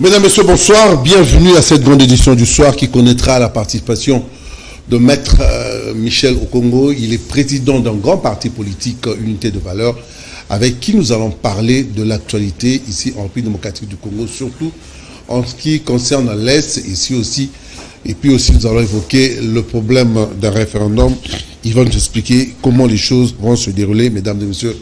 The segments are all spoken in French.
Mesdames, Messieurs, bonsoir. Bienvenue à cette grande édition du soir qui connaîtra la participation de Maître Michel Okongo. Il est président d'un grand parti politique, Unité de Valeurs, avec qui nous allons parler de l'actualité ici en République démocratique du Congo, surtout en ce qui concerne l'Est, ici aussi. Et puis aussi, nous allons évoquer le problème d'un référendum. Ils vont nous expliquer comment les choses vont se dérouler. Mesdames et Messieurs,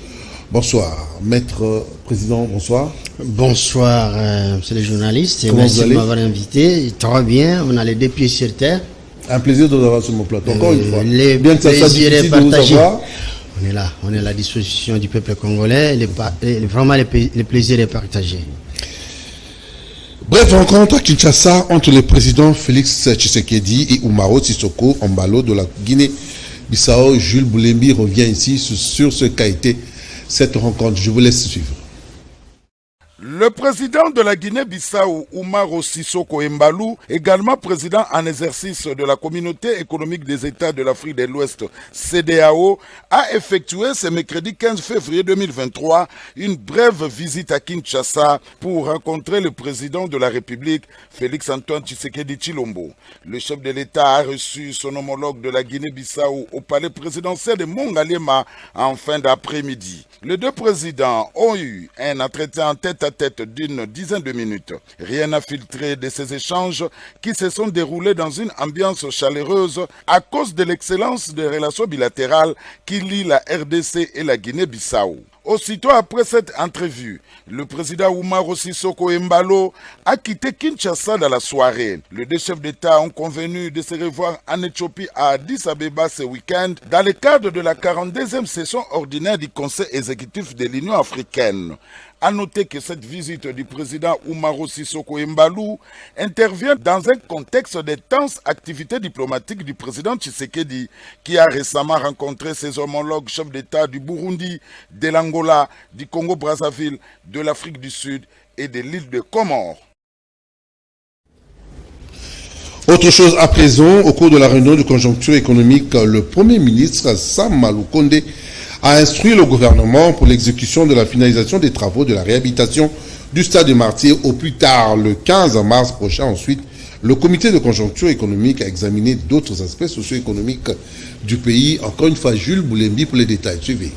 bonsoir. Maître Président, bonsoir. Bonsoir, monsieur les journalistes. Comment merci de m'avoir invité. Très bien, on a les deux pieds sur terre. Un plaisir de vous avoir sur mon plateau. Encore une fois. Les bien que ça soit difficile de vous avoir. On est là, on est à la disposition du peuple congolais. Vraiment, le plaisir est partagé. Bref, rencontre à Kinshasa entre le président Félix Tshisekedi et Umaro Sissoko Embalo de la Guinée-Bissau. Jules Boulembi revient ici sur ce qu'a été cette rencontre. Je vous laisse suivre. Le président de la Guinée-Bissau, Umaro Sissoko Embalo, également président en exercice de la Communauté économique des États de l'Afrique de l'Ouest, CEDEAO, a effectué ce mercredi 15 février 2023 une brève visite à Kinshasa pour rencontrer le président de la République, Félix-Antoine Tshisekedi Tshilombo. Le chef de l'État a reçu son homologue de la Guinée-Bissau au palais présidentiel de Mongalema en fin d'après-midi. Les deux présidents ont eu un entretien en tête-à-tête d'une dizaine de minutes. Rien n'a filtré de ces échanges qui se sont déroulés dans une ambiance chaleureuse à cause de l'excellence des relations bilatérales qui lient la RDC et la Guinée-Bissau. Aussitôt après cette entrevue, le président Umaro Sissoko Embalo a quitté Kinshasa dans la soirée. Les deux chefs d'État ont convenu de se revoir en Éthiopie à Addis Abeba ce week-end dans le cadre de la 42e session ordinaire du Conseil exécutif de l'Union africaine. A noter que cette visite du président Umaro Sissoko Embalo intervient dans un contexte de tenses activités diplomatiques du président Tshisekedi, qui a récemment rencontré ses homologues chefs d'État du Burundi, de l'Angola, du Congo-Brazzaville, de l'Afrique du Sud et de l'île de Comores. Autre chose à présent, au cours de la réunion de conjoncture économique, le Premier ministre Sam Maloukonde a instruit le gouvernement pour l'exécution de la finalisation des travaux de la réhabilitation du stade de Martyrs au plus tard le 15 mars prochain. Ensuite, le comité de conjoncture économique a examiné d'autres aspects socio-économiques du pays. Encore une fois, Jules Boulembi pour les détails. Suivez.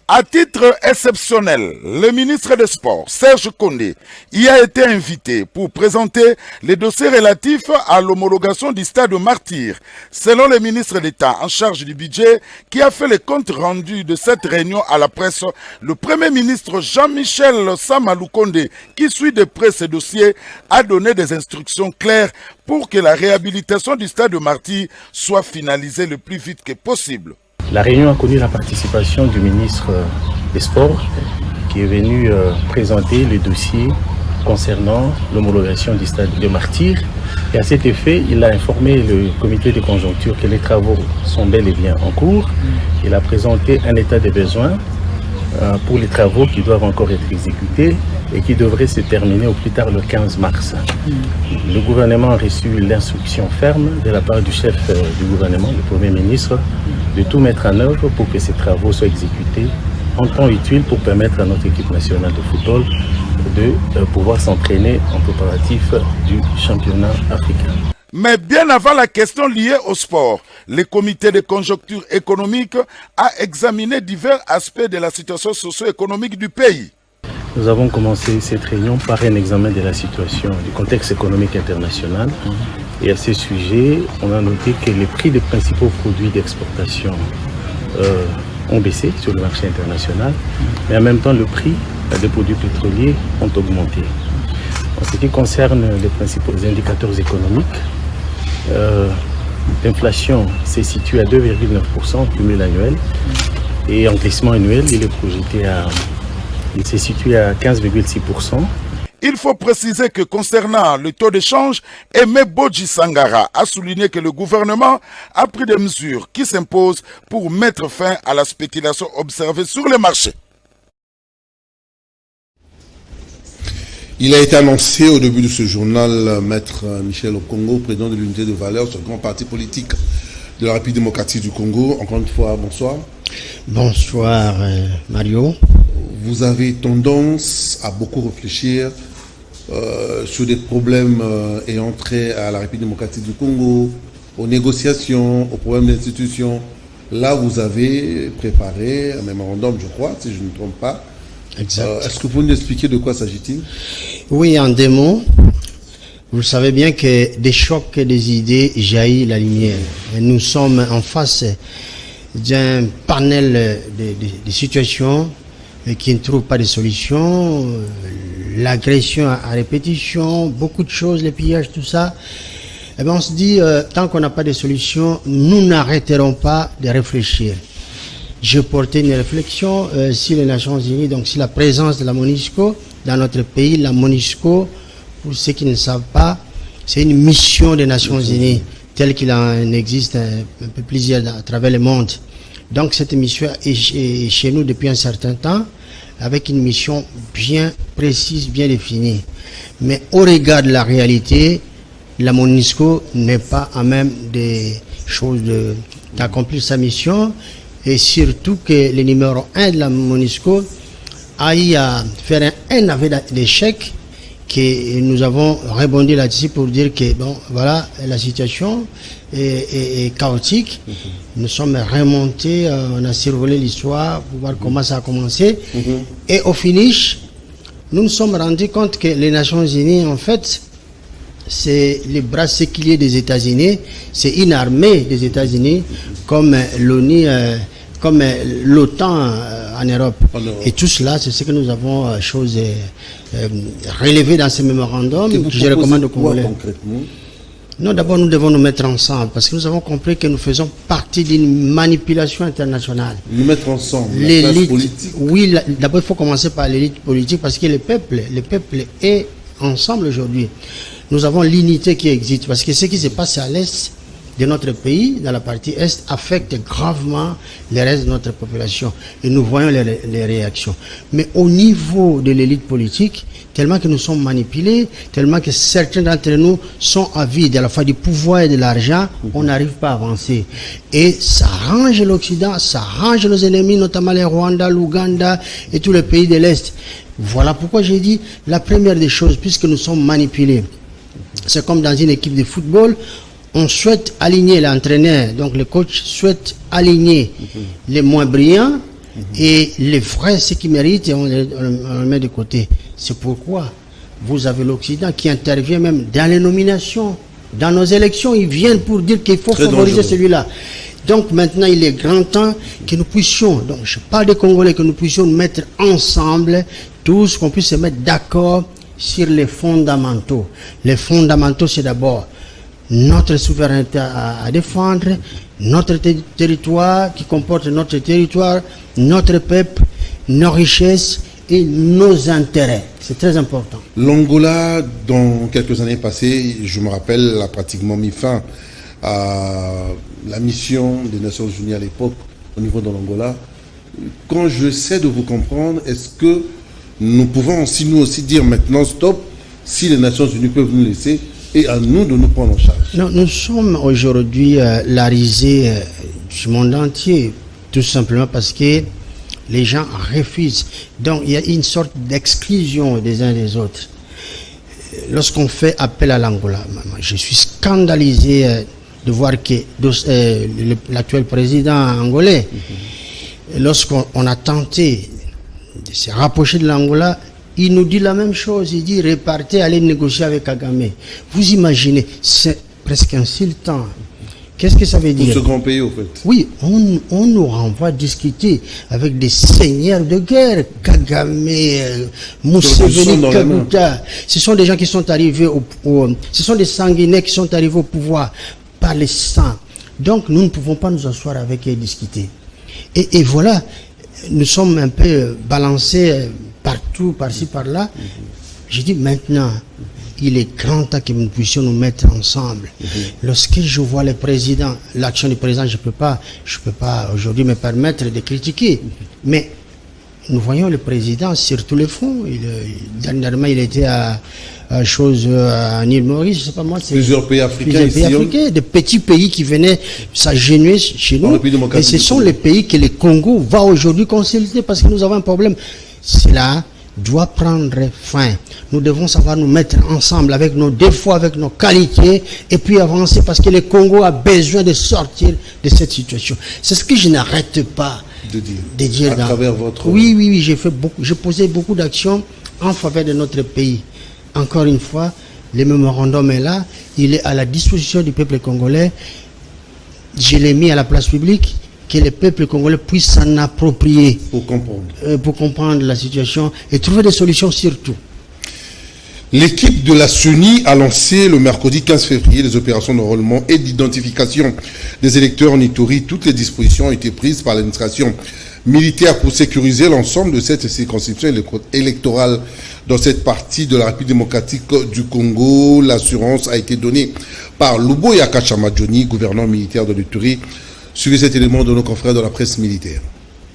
À titre exceptionnel, le ministre des Sports, Serge Kondé, y a été invité pour présenter les dossiers relatifs à l'homologation du stade de Martyrs. Selon le ministre d'État en charge du budget, qui a fait le compte rendu de cette réunion à la presse, le Premier ministre Jean-Michel Samaloukonde, qui suit de près ce dossier, a donné des instructions claires pour que la réhabilitation du stade de Martyrs soit finalisée le plus vite que possible. La réunion a connu la participation du ministre des Sports qui est venu présenter le dossier concernant l'homologation du stade de Martyrs. Et à cet effet, il a informé le comité de conjoncture que les travaux sont bel et bien en cours. Il a présenté un état des besoins pour les travaux qui doivent encore être exécutés et qui devraient se terminer au plus tard le 15 mars. Le gouvernement a reçu l'instruction ferme de la part du chef du gouvernement, le Premier ministre, de tout mettre en œuvre pour que ces travaux soient exécutés en temps utile pour permettre à notre équipe nationale de football de pouvoir s'entraîner en préparatif du championnat africain. Mais bien avant la question liée au sport, le comité de conjoncture économique a examiné divers aspects de la situation socio-économique du pays. Nous avons commencé cette réunion par un examen de la situation du contexte économique international. Et à ce sujet, on a noté que les prix des principaux produits d'exportation ont baissé sur le marché international, mais en même temps, le prix des produits pétroliers ont augmenté. En ce qui concerne les principaux indicateurs économiques, l'inflation s'est située à 2,9% cumul annuel et en glissement annuel, il s'est situé à 15,6%. Il faut préciser que concernant le taux d'échange, Aimé Bodji Sangara a souligné que le gouvernement a pris des mesures qui s'imposent pour mettre fin à la spéculation observée sur les marchés. Il a été annoncé au début de ce journal, Maître Michel Okongo, président de l'Unité de Valeurs, ce grand parti politique de la République démocratique du Congo. Encore une fois, bonsoir. Bonsoir Mario. Vous avez tendance à beaucoup réfléchir sur des problèmes ayant trait à la République démocratique du Congo, aux négociations, aux problèmes d'institutions. Là, vous avez préparé un mémorandum, je crois, si je ne me trompe pas. Exact. Est-ce que vous pouvez nous expliquer de quoi s'agit-il? Oui, en deux mots. Vous savez bien que des chocs des idées jaillit la lumière. Et nous sommes en face d'un panel de situations qui ne trouvent pas de solution. L'agression à répétition, beaucoup de choses, les pillages, tout ça. Eh bien, on se dit, tant qu'on n'a pas de solution, nous n'arrêterons pas de réfléchir. Je portais une réflexion si les Nations Unies, donc si la présence de la MONUSCO dans notre pays, la MONUSCO, pour ceux qui ne savent pas, c'est une mission des Nations Unies, telle qu'il en existe un peu plusieurs à travers le monde. Donc cette mission est chez nous depuis un certain temps, avec une mission bien précise, bien définie. Mais au regard de la réalité, la MONUSCO n'est pas à même des choses d'accomplir sa mission, et surtout que le numéro 1 de la MONUSCO a eu à faire un aveu d'échec, que nous avons rebondi là-dessus pour dire que bon, voilà, la situation est chaotique. Nous sommes remontés, on a survolé l'histoire pour voir comment ça a commencé. Et au finish, nous nous sommes rendus compte que les Nations Unies, en fait, c'est les bras séculiers des États-Unis, c'est une armée des États-Unis, comme l'ONU, comme l'OTAN en Europe. Et tout cela, c'est ce que nous avons relevé dans ce mémorandum que je recommande aux Congolais. Concrètement? Non, d'abord, nous devons nous mettre ensemble parce que nous avons compris que nous faisons partie d'une manipulation internationale. Nous mettre ensemble, la classe politique. Oui, d'abord, il faut commencer par l'élite politique parce que le peuple est ensemble aujourd'hui. Nous avons l'unité qui existe parce que ce qui se passe à l'Est de notre pays, dans la partie Est, affecte gravement le reste de notre population. Et nous voyons les réactions. Mais au niveau de l'élite politique, tellement que nous sommes manipulés, tellement que certains d'entre nous sont avides à la fois du pouvoir et de l'argent, on n'arrive pas à avancer. Et ça arrange l'Occident, ça arrange nos ennemis, notamment les Rwanda, l'Ouganda et tous les pays de l'Est. Voilà pourquoi j'ai dit, la première des choses, puisque nous sommes manipulés, c'est comme dans une équipe de football, on souhaite aligner l'entraîneur, donc le coach souhaite aligner les moins brillants et les vrais, ceux qui méritent, et on les met de côté. C'est pourquoi vous avez l'Occident qui intervient même dans les nominations, dans nos élections, ils viennent pour dire qu'il faut favoriser celui-là. Donc maintenant, il est grand temps que nous puissions, donc je parle des Congolais, que nous puissions nous mettre ensemble, tous, qu'on puisse se mettre d'accord sur les fondamentaux. Les fondamentaux, c'est d'abord notre souveraineté à défendre, notre territoire qui comporte notre territoire, notre peuple, nos richesses et nos intérêts. C'est très important. L'Angola, dans quelques années passées, je me rappelle, a pratiquement mis fin à la mission des Nations Unies à l'époque au niveau de l'Angola. Quand j'essaie de vous comprendre, est-ce que nous pouvons aussi, nous aussi dire maintenant stop, si les Nations Unies peuvent nous laisser, et à nous de nous prendre en charge? Non, nous sommes aujourd'hui la risée du monde entier, tout simplement parce que les gens refusent. Donc il y a une sorte d'exclusion des uns des autres. Lorsqu'on fait appel à l'Angola, je suis scandalisé de voir que l'actuel président angolais, lorsqu'on a tenté de se rapprocher de l'Angola, il nous dit la même chose, il dit repartez, allez négocier avec Kagame. Vous imaginez, c'est presque insultant. Qu'est-ce que ça veut dire? Pour ce grand pays, au fait. Oui, on nous renvoie discuter avec des seigneurs de guerre, Kagame, Museveni, Kaguta. Ce sont des gens qui sont arrivés ce sont des sanguinaires qui sont arrivés au pouvoir par le sang. Donc nous ne pouvons pas nous asseoir avec eux et discuter. Et voilà, nous sommes un peu balancés partout, par-ci, par-là. Je dis maintenant, il est grand temps que nous puissions nous mettre ensemble. Lorsque je vois le président, l'action du président, je peux pas aujourd'hui me permettre de critiquer. Mais nous voyons le président sur tous les fronts. Dernièrement, il était à Île Maurice, je sais pas moi. Plusieurs pays africains, des petits pays qui venaient s'agenouiller chez nous. Et ce sont les pays que le Congo va aujourd'hui consulter parce que nous avons un problème. C'est là doit prendre fin. Nous devons savoir nous mettre ensemble avec nos défauts, avec nos qualités, et puis avancer, parce que le Congo a besoin de sortir de cette situation. C'est ce que je n'arrête pas de dire à travers votre... Oui, j'ai posé beaucoup d'actions en faveur de notre pays. Encore une fois, le mémorandum est là, il est à la disposition du peuple congolais. Je l'ai mis à la place publique, que le peuple congolais puisse s'en approprier pour comprendre la situation et trouver des solutions surtout. L'équipe de la CENI a lancé le mercredi 15 février les opérations d'enrôlement et d'identification des électeurs en Ituri. Toutes les dispositions ont été prises par l'administration militaire pour sécuriser l'ensemble de cette circonscription électorale dans cette partie de la République démocratique du Congo. L'assurance a été donnée par Luboya Kachama-Djoni, gouverneur militaire de l'Ituri. Suivez cet élément de nos confrères de la presse militaire.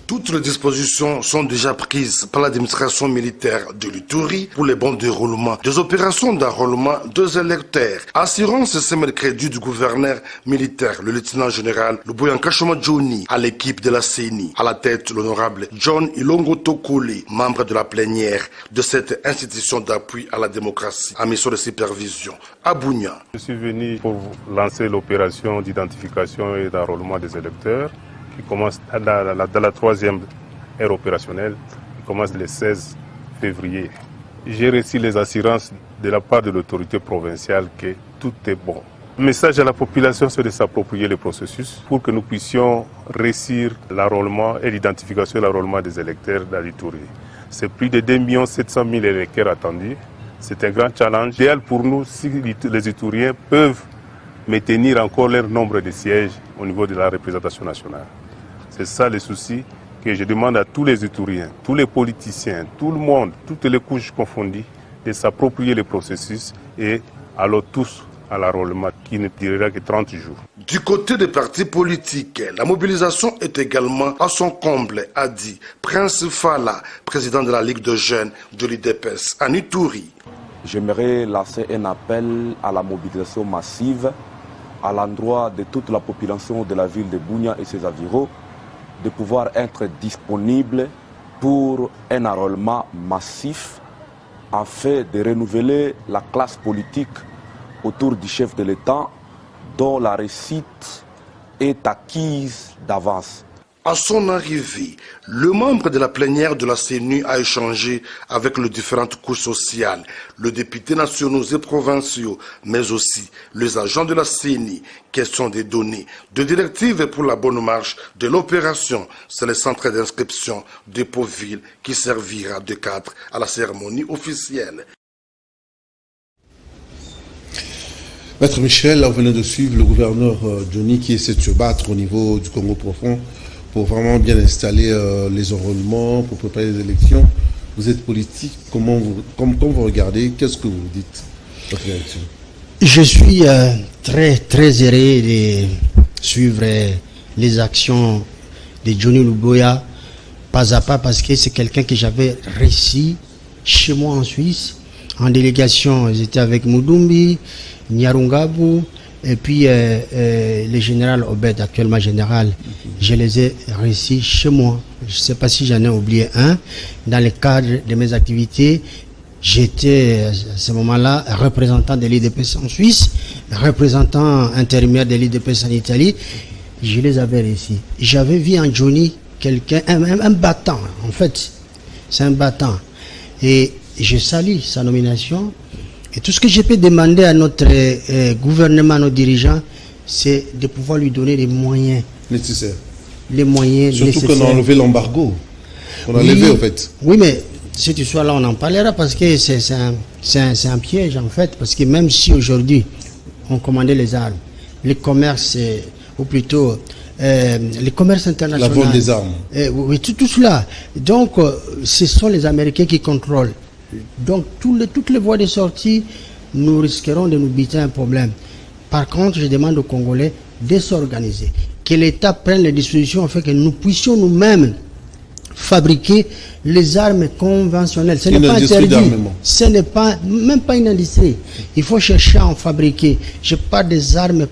Toutes les dispositions sont déjà prises par l'administration militaire de l'Ituri pour le bon déroulement des opérations d'enrôlement des électeurs. Assurance ce mercredi du gouverneur militaire, le lieutenant-général Luboya Kachama-Djoni, à l'équipe de la CENI, à la tête l'honorable John Ilongo Tokoli, membre de la plénière de cette institution d'appui à la démocratie, à mission de supervision, à Bunia. Je suis venu pour lancer l'opération d'identification et d'enrôlement des électeurs, qui commence dans la troisième ère opérationnelle, qui commence le 16 février. J'ai reçu les assurances de la part de l'autorité provinciale que tout est bon. Le message à la population, c'est de s'approprier le processus pour que nous puissions réussir l'enrôlement et l'identification et l'enrôlement des électeurs dans l'Ituri. C'est plus de 2 700 000 électeurs attendus. C'est un grand challenge. Idéal pour nous si les Ituriens peuvent maintenir encore leur nombre de sièges au niveau de la représentation nationale. C'est ça le souci que je demande à tous les Ituriens, tous les politiciens, tout le monde, toutes les couches confondues, de s'approprier le processus et alors tous à l'enrôlement qui ne durera que 30 jours. Du côté des partis politiques, la mobilisation est également à son comble, a dit Prince Fala, président de la Ligue de jeunes de l'IDPS en Ituri. J'aimerais lancer un appel à la mobilisation massive à l'endroit de toute la population de la ville de Bunia et ses environs, de pouvoir être disponible pour un enrôlement massif afin de renouveler la classe politique autour du chef de l'État dont la réussite est acquise d'avance. À son arrivée, le membre de la plénière de la CENI a échangé avec les différentes couches sociales, les députés nationaux et provinciaux, mais aussi les agents de la CENI. Question des données, de directives pour la bonne marche de l'opération. C'est le centre d'inscription de Pauville qui servira de cadre à la cérémonie officielle. Maître Michel, là, vous venez de suivre le gouverneur Djoni qui essaie de se battre au niveau du Congo profond pour vraiment bien installer les enrôlements, pour préparer les élections. Vous êtes politique, comment vous regardez, qu'est-ce que vous dites, votre réaction? Je suis très heureux de suivre les actions de Djoni Luboya pas à pas, parce que c'est quelqu'un que j'avais reçu chez moi en Suisse, en délégation. J'étais avec Mudumbi, Nyarungabu, et puis le général Obed, actuellement général. Je les ai reçus chez moi. Je ne sais pas si j'en ai oublié un. Dans le cadre de mes activités, j'étais à ce moment-là représentant de l'IDPS en Suisse, représentant intérimaire de l'IDPS en Italie. Je les avais reçus. J'avais vu en Djoni quelqu'un, un battant, en fait. C'est un battant. Et je salue sa nomination. Et tout ce que je peux demander à notre gouvernement, à nos dirigeants, c'est de pouvoir lui donner les moyens nécessaires. Les moyens surtout nécessaires. Surtout qu'on a enlevé l'embargo. On a levé, en fait. Oui, mais si tu sois là, on en parlera, parce que c'est un piège, en fait. Parce que même si aujourd'hui, on commandait les armes, les commerces, ou plutôt les commerces internationaux. La vente des armes. Oui, tout cela. Donc, ce sont les Américains qui contrôlent. Donc, toutes les voies de sortie, nous risquerons de nous buter un problème. Par contre, je demande aux Congolais de s'organiser. Que l'État prenne les dispositions afin que nous puissions nous-mêmes fabriquer les armes conventionnelles. Ce n'est pas interdit. Ce n'est même pas une industrie. Il faut chercher à en fabriquer. Je parle des armes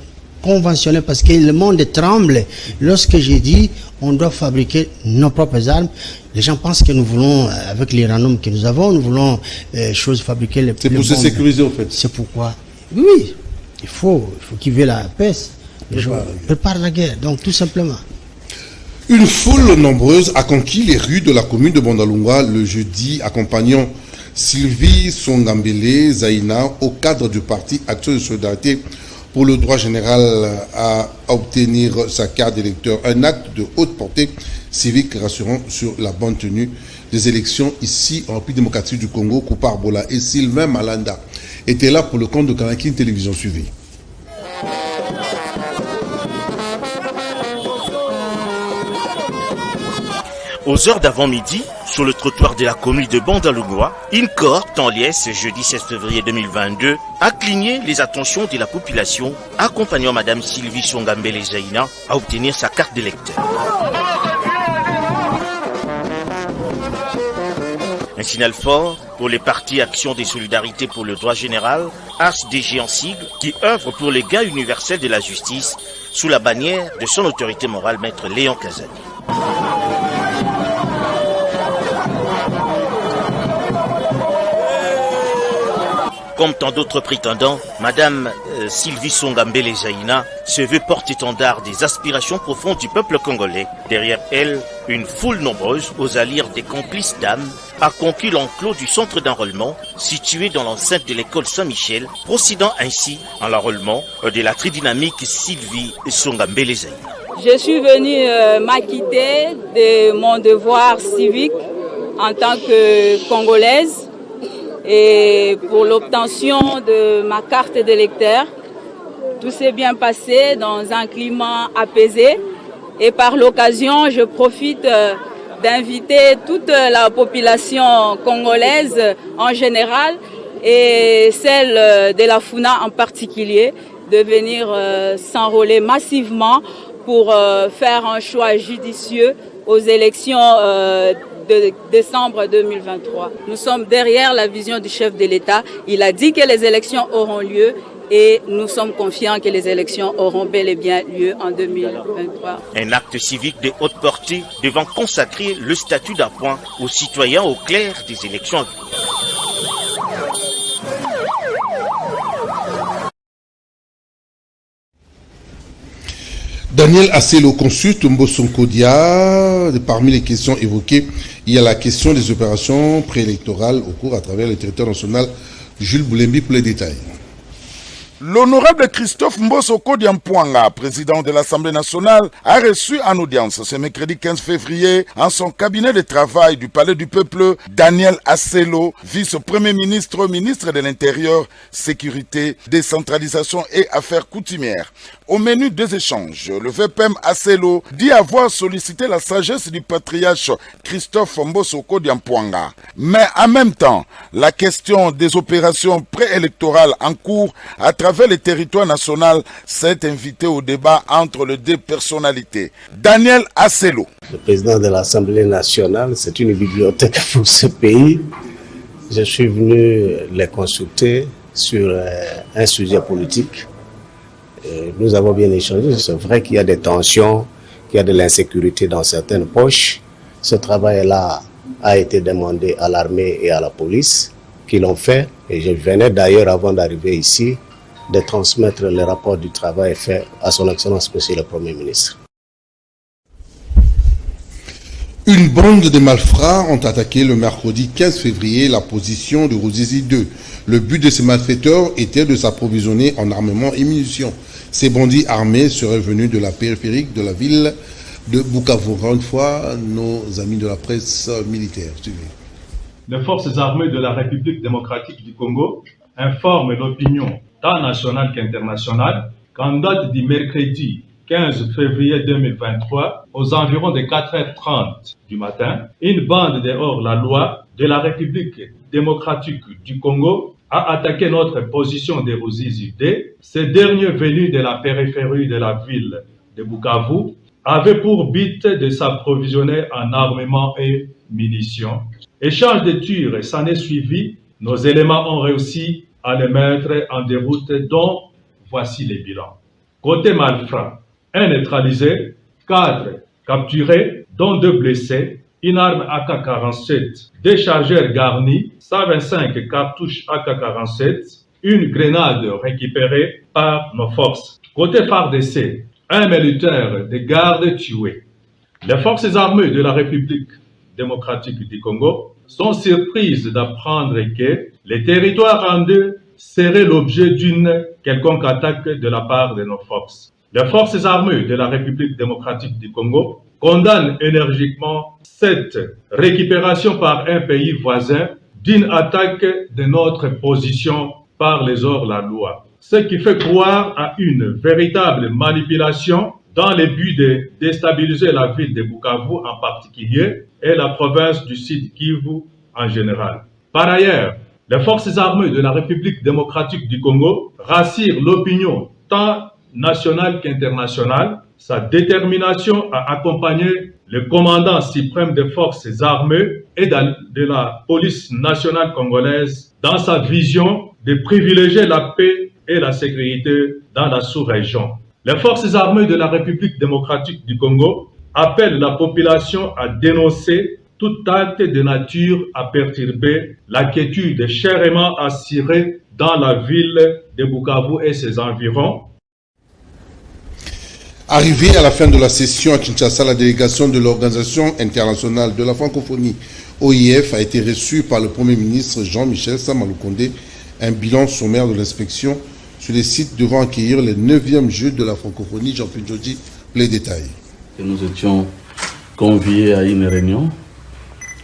conventionnel, parce que le monde tremble lorsque j'ai dit on doit fabriquer nos propres armes. Les gens pensent que nous voulons, avec l'uranium que nous avons, nous voulons fabriquer les C'est pour se sécuriser en fait. C'est pourquoi. Oui, il faut qu'il y ait la paix. Les gens préparent la guerre, donc tout simplement. Une foule nombreuse a conquis les rues de la commune de Bandalungwa le jeudi, accompagnant Sylvie Songambele Zaina au cadre du parti Action de Solidarité pour le droit général à obtenir sa carte d'électeur. Un acte de haute portée civique rassurant sur la bonne tenue des élections ici en République démocratique du Congo. Koupa Arbola et Sylvain Malanda étaient là pour le compte de Kanakine Télévision suivie. Aux heures d'avant-midi, sur le trottoir de la commune de Bandalungwa, une cohorte en liesse, jeudi 16 février 2022, a cligné les attentions de la population, accompagnant Madame Sylvie Songambele Zaina à obtenir sa carte d'électeur. Un signal fort pour les partis Action des Solidarités pour le droit général, HDG en sigle, qui œuvrent pour les gains universels de la justice sous la bannière de son autorité morale, Maître Léon Kazadi. Comme tant d'autres prétendants, Madame Sylvie Songambele Zaina se veut porte-étendard des aspirations profondes du peuple congolais. Derrière elle, une foule nombreuse, aux allures des complices d'âmes, a conquis l'enclos du centre d'enrôlement situé dans l'enceinte de l'école Saint-Michel, procédant ainsi en l'enrôlement de la très dynamique Sylvie Songambele Zaina. Je suis venue m'acquitter de mon devoir civique en tant que Congolaise et pour l'obtention de ma carte d'électeur. Tout s'est bien passé dans un climat apaisé et par l'occasion, je profite d'inviter toute la population congolaise en général et celle de la FUNA en particulier de venir s'enrôler massivement pour faire un choix judicieux aux élections de décembre 2023. Nous sommes derrière la vision du chef de l'État. Il a dit que les élections auront lieu et nous sommes confiants que les élections auront bel et bien lieu en 2023. Un acte civique de haute portée devant consacrer le statut d'appoint aux citoyens au clair des élections à venir. Daniel Asselo consulte Mbosonko Dia. Parmi les questions évoquées, il y a la question des opérations préélectorales au cours à travers le territoire national. Jules Boulembi pour les détails. L'honorable Christophe Mbosonko Diampouanga, président de l'Assemblée nationale, a reçu en audience ce mercredi 15 février en son cabinet de travail du Palais du Peuple Daniel Asselo, vice-premier ministre, ministre de l'Intérieur, Sécurité, Décentralisation et Affaires coutumières. Au menu des échanges, le VPM Asselo dit avoir sollicité la sagesse du patriarche Christophe Mbosonko Diampouanga. Mais en même temps, la question des opérations préélectorales en cours à travers le territoire national s'est invitée au débat entre les deux personnalités. Daniel Asselo. Le président de l'Assemblée nationale, c'est une bibliothèque pour ce pays. Je suis venu les consulter sur un sujet politique. Nous avons bien échangé. C'est vrai qu'il y a des tensions, qu'il y a de l'insécurité dans certaines poches. Ce travail-là a été demandé à l'armée et à la police, qui l'ont fait. Et je venais d'ailleurs, avant d'arriver ici, de transmettre le rapport du travail fait à son Excellence Monsieur le Premier ministre. Une bande de malfrats ont attaqué le mercredi 15 février la position de Ruzizi 2. Le but de ces malfaiteurs était de s'approvisionner en armement et munitions. Ces bandits armés seraient venus de la périphérique de la ville de Bukavu. Encore une fois, nos amis de la presse militaire. Suivez. Les forces armées de la République démocratique du Congo informent l'opinion tant nationale qu'internationale qu'en date du mercredi 15 février 2023, aux environs de 4h30 du matin, une bande de hors-la-loi de la République démocratique du Congo a attaqué notre position de Ruzizi 2. Ces derniers venus de la périphérie de la ville de Bukavu avaient pour but de s'approvisionner en armement et munitions. Échange de tirs s'en est suivi. Nos éléments ont réussi à les mettre en déroute, dont voici les bilans. Côté malfrats, 1 neutralisé, 4 capturés, dont 2 blessés, une arme AK-47, des chargeurs garnis, 125 cartouches AK-47, une grenade récupérée par nos forces. Côté FARDC, 1 militaire de garde tué. Les forces armées de la République démocratique du Congo sont surprises d'apprendre que les territoires en deux seraient l'objet d'une quelconque attaque de la part de nos forces. Les forces armées de la République démocratique du Congo condamnent énergiquement cette récupération par un pays voisin d'une attaque de notre position par les hors-la-loi. Ce qui fait croire à une véritable manipulation dans le but de déstabiliser la ville de Bukavu en particulier et la province du Sud Kivu en général. Par ailleurs, les forces armées de la République démocratique du Congo rassurent l'opinion tant nationale qu'internationale. Sa détermination à accompagner le commandant suprême des forces armées et de la police nationale congolaise dans sa vision de privilégier la paix et la sécurité dans la sous-région. Les forces armées de la République démocratique du Congo appellent la population à dénoncer tout acte de nature à perturber la quiétude chèrement assurée dans la ville de Bukavu et ses environs. Arrivée à la fin de la session à Kinshasa, la délégation de l'Organisation internationale de la francophonie, OIF, a été reçue par le Premier ministre Jean-Michel Sama Lukonde. Un bilan sommaire de l'inspection sur les sites devant accueillir les 9e Jeux de la francophonie. Jean-Pierre Djodji, les détails. Nous étions conviés à une réunion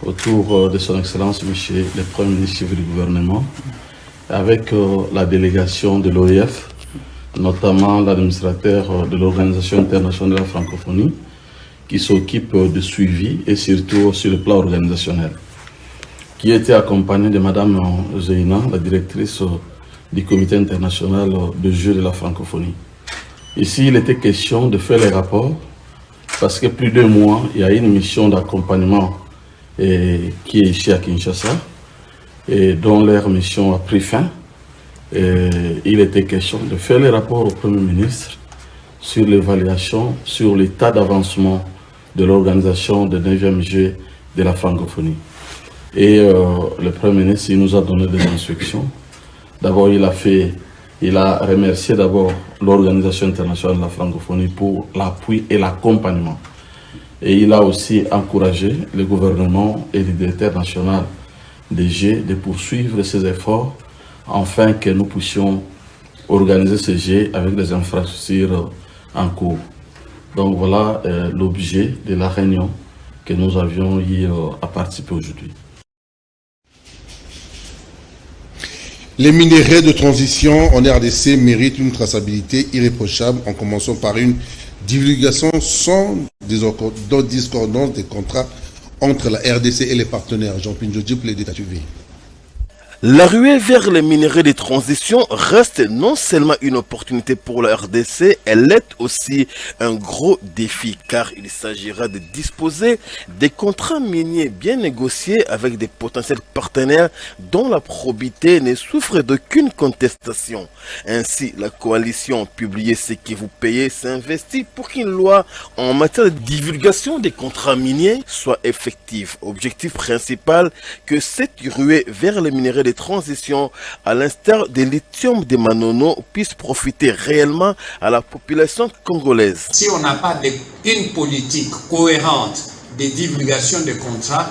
autour de son Excellence Michel, le Premier ministre du gouvernement, avec la délégation de l'OIF, notamment l'administrateur de l'Organisation internationale de la francophonie, qui s'occupe du suivi et surtout sur le plan organisationnel, qui était accompagné de Mme Zeina, la directrice du Comité international de Jeux de la francophonie. Ici, il était question de faire les rapports, parce que plus de 2 mois, il y a une mission d'accompagnement qui est ici à Kinshasa, et dont leur mission a pris fin. Il était question de faire les rapports au Premier ministre sur l'évaluation, sur l'état d'avancement de l'organisation des 9e Jeux de la francophonie. Et le Premier ministre, il nous a donné des instructions. D'abord, il a remercié d'abord l'Organisation internationale de la francophonie pour l'appui et l'accompagnement. Et il a aussi encouragé le gouvernement et le directeur national des Jeux de poursuivre ces efforts afin que nous puissions organiser ces Jeux avec des infrastructures en cours. Donc voilà l'objet de la réunion que nous avions eu à participer aujourd'hui. Les minerais de transition en RDC méritent une traçabilité irréprochable en commençant par une divulgation sans discordance des contrats entre la RDC et les partenaires. Jean-Pierre Djodji pour les détails. La ruée vers les minerais de transition reste non seulement une opportunité pour la RDC, elle est aussi un gros défi car il s'agira de disposer des contrats miniers bien négociés avec des potentiels partenaires dont la probité ne souffre d'aucune contestation. Ainsi, la coalition Publiez ce que vous payez s'investit pour qu'une loi en matière de divulgation des contrats miniers soit effective. Objectif principal, que cette ruée vers les minerais de transition, à l'instar des lithium de Manono, puisse profiter réellement à la population congolaise. Si on n'a pas une politique cohérente de divulgation des contrats,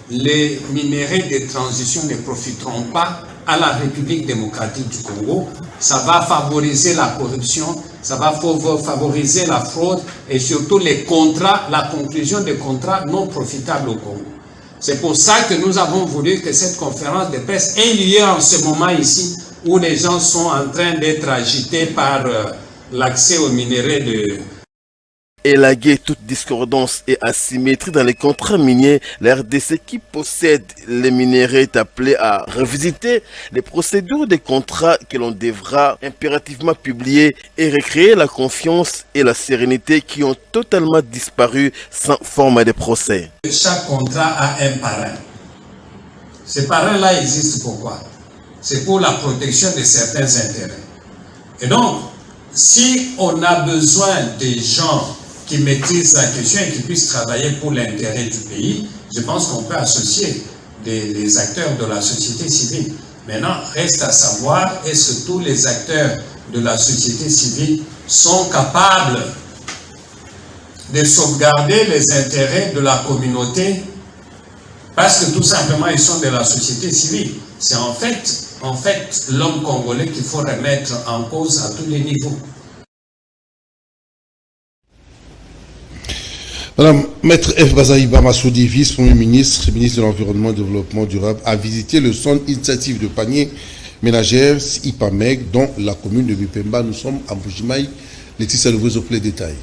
les minerais de transition ne profiteront pas à la République démocratique du Congo. Ça va favoriser la corruption, ça va favoriser la fraude et surtout les contrats, la conclusion des contrats non profitables au Congo. C'est pour ça que nous avons voulu que cette conférence de presse ait lieu en ce moment ici, où les gens sont en train d'être agités par l'accès aux minerais de... Élaguer toute discordance et asymétrie dans les contrats miniers, la RDC qui possède les minerais est appelée à revisiter les procédures des contrats que l'on devra impérativement publier et recréer la confiance et la sérénité qui ont totalement disparu sans forme de procès. Chaque contrat a un parrain. Ce parrain-là existe pourquoi? C'est pour la protection de certains intérêts. Et donc, si on a besoin des gens qui maîtrisent la question et qui puissent travailler pour l'intérêt du pays, je pense qu'on peut associer des acteurs de la société civile. Maintenant, reste à savoir, est-ce que tous les acteurs de la société civile sont capables de sauvegarder les intérêts de la communauté, parce que tout simplement ils sont de la société civile. C'est en fait l'homme congolais qu'il faut remettre en cause à tous les niveaux. Madame Maître F. Bazaïba Massoudi, vice-premier ministre, ministre de l'Environnement et du Développement durable, a visité le centre initiative de panier ménagère IPAMEC dans la commune de Bipemba. Nous sommes à Mbujimaï. Laetitia vous offre les détails.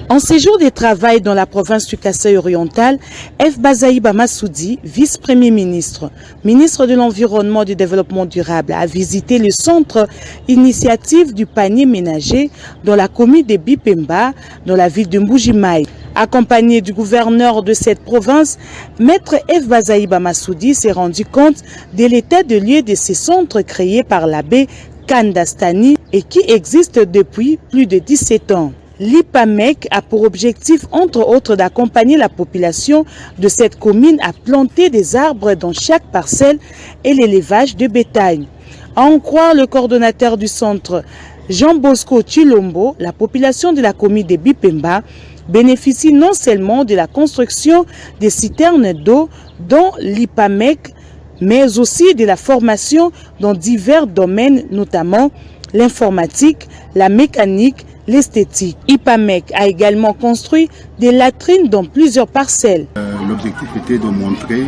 En séjour de travail dans la province du Kasaï oriental, F. Bazaïba Massoudi, vice-premier ministre, ministre de l'Environnement et du Développement durable, a visité le centre initiative du panier ménager dans la commune de Bipemba, dans la ville de Mbujimaï. Accompagné du gouverneur de cette province, Maître F. Bazaïba Massoudi s'est rendu compte de l'état de lieu de ces centres créés par l'abbé Kandastani et qui existent depuis plus de 17 ans. L'IPAMEC a pour objectif, entre autres, d'accompagner la population de cette commune à planter des arbres dans chaque parcelle et l'élevage de bétail. À en croire le coordonnateur du centre, Jean Bosco Chilombo, la population de la commune de Bipemba bénéficie non seulement de la construction des citernes d'eau dans l'IPAMEC, mais aussi de la formation dans divers domaines, notamment l'informatique, la mécanique, l'esthétique. IPAMEC a également construit des latrines dans plusieurs parcelles. L'objectif était de montrer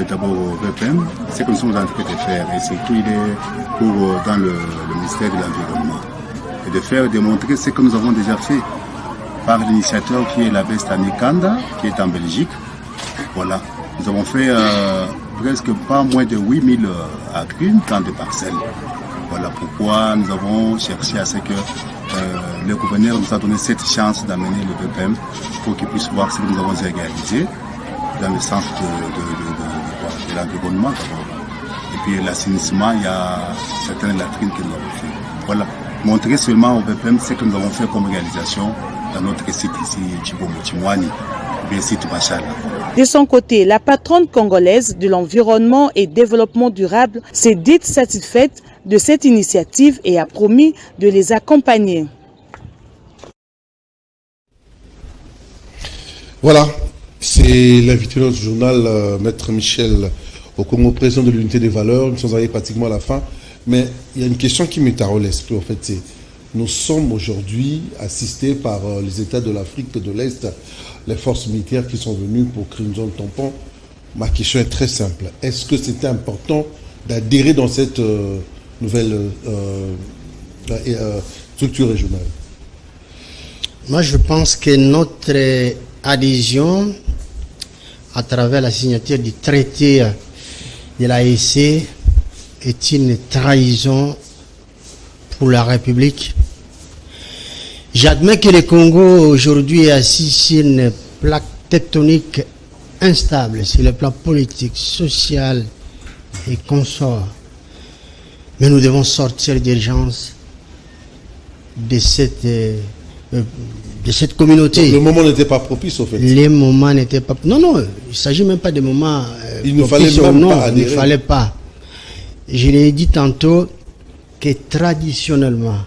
d'abord au VPM ce que nous sommes en train de faire, et surtout il est pour dans le ministère de l'Environnement, et de faire démontrer ce que nous avons déjà fait par l'initiateur qui est l'abbé Stani Kanda, qui est en Belgique. Voilà, nous avons fait presque pas moins de 8000 acres dans des parcelles. Voilà pourquoi nous avons cherché à ce que le gouverneur nous a donné cette chance d'amener le VPM pour qu'il puisse voir ce que nous avons réalisé dans le sens de l'environnement d'abord. Et puis l'assainissement, il y a certaines latrines que nous avons fait. Voilà, montrer seulement au VPM ce que nous avons fait comme réalisation dans notre site ici, Chibombo-Chimwani, bien site Machala. De son côté, la patronne congolaise de l'environnement et développement durable s'est dite satisfaite de cette initiative et a promis de les accompagner. Voilà, c'est l'invité de notre journal, Maître Michel Okongo, président de l'unité des valeurs. Nous sommes arrivés pratiquement à la fin, mais il y a une question qui m'est à l'esprit. En fait, c'est nous sommes aujourd'hui assistés par les États de l'Afrique de l'Est, les forces militaires qui sont venues pour créer une zone tampon. Ma question est très simple. Est-ce que c'était important d'adhérer dans cette nouvelle structure régionale? Moi, je pense que notre adhésion à travers la signature du traité de l'AEC est une trahison pour la République. J'admets que le Congo aujourd'hui est assis sur une plaque tectonique instable sur le plan politique, social et consort. Mais nous devons sortir d'urgence de cette communauté. Donc, le moment n'était pas propice, au fait. Les moments n'étaient pas... Non, il ne s'agit même pas de moments il ne fallait même pas adhérer. Il ne fallait pas. Je l'ai dit tantôt que traditionnellement,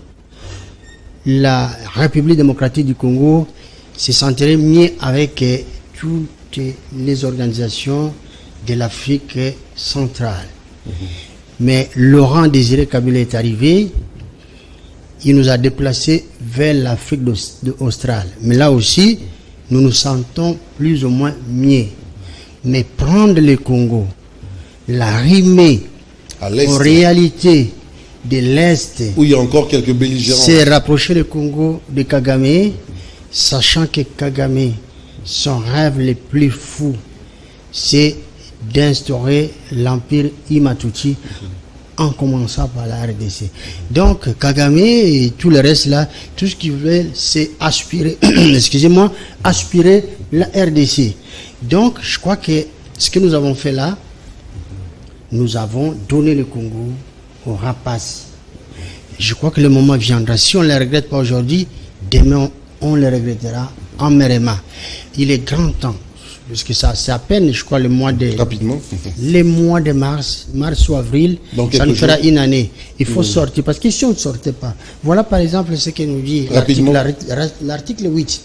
la République démocratique du Congo se sentirait mieux avec toutes les organisations de l'Afrique centrale. Mais Laurent Désiré Kabila est arrivé, il nous a déplacés vers l'Afrique australe. Mais là aussi, nous nous sentons plus ou moins mieux. Mais prendre le Congo, la rimer en réalité de l'Est, où il y a encore quelques belligérants, c'est rapprocher le Congo de Kagame, sachant que Kagame, son rêve le plus fou, c'est d'instaurer l'empire Imatuti en commençant par la RDC. Donc Kagame et tout le reste là, tout ce qu'ils veulent, c'est aspirer, excusez-moi, aspirer la RDC. Donc je crois que ce que nous avons fait là, nous avons donné le Congo aux rapaces. Je crois que le moment viendra. Si on ne le regrette pas aujourd'hui, demain on le regrettera amèrement. Il est grand temps, parce que ça c'est à peine, je crois, le mois de... Rapidement. Les mois de mars ou avril, ça nous fera une année. Il faut sortir, parce que si on ne sortait pas, voilà par exemple ce que nous dit l'article 8.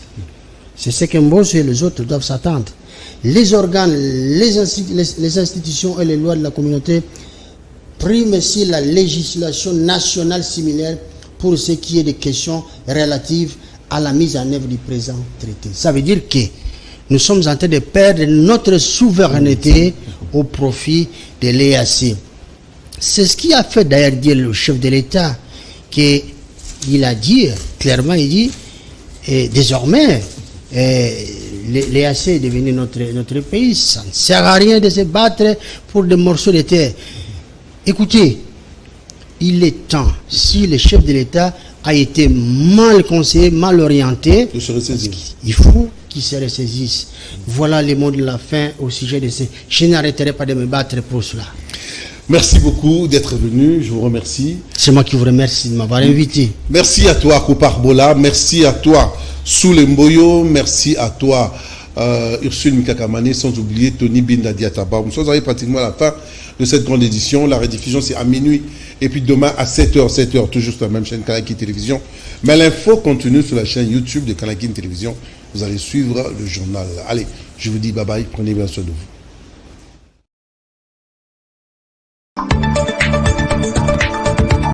C'est ce que Mbosso et les autres doivent s'attendre. Les organes, les institutions et les lois de la communauté priment aussi la législation nationale similaire pour ce qui est des questions relatives à la mise en œuvre du présent traité. Ça veut dire que nous sommes en train de perdre notre souveraineté au profit de l'EAC. C'est ce qui a fait d'ailleurs dire le chef de l'État, qu'il a dit clairement, il dit, et désormais, l'EAC est devenu notre pays, ça ne sert à rien de se battre pour des morceaux de terre. Écoutez, il est temps, si le chef de l'État a été mal conseillé, mal orienté, il faut qu'il se ressaisisse. Voilà les mots de la fin au sujet de ces... Je n'arrêterai pas de me battre pour cela. Merci beaucoup d'être venu, je vous remercie. C'est moi qui vous remercie de m'avoir invité. Merci à toi, Kopar Bola, merci à toi, Soule Mboyo, merci à toi, Ursule Mikakamane, sans oublier Tony Binda Diataba. Nous sommes arrivés pratiquement à la fin de cette grande édition. La rediffusion, c'est à minuit. Et puis demain à 7h, toujours sur la même chaîne Kanakin Télévision. Mais l'info continue sur la chaîne YouTube de Kanakin Télévision. Vous allez suivre le journal. Allez, je vous dis bye bye, prenez bien soin de vous.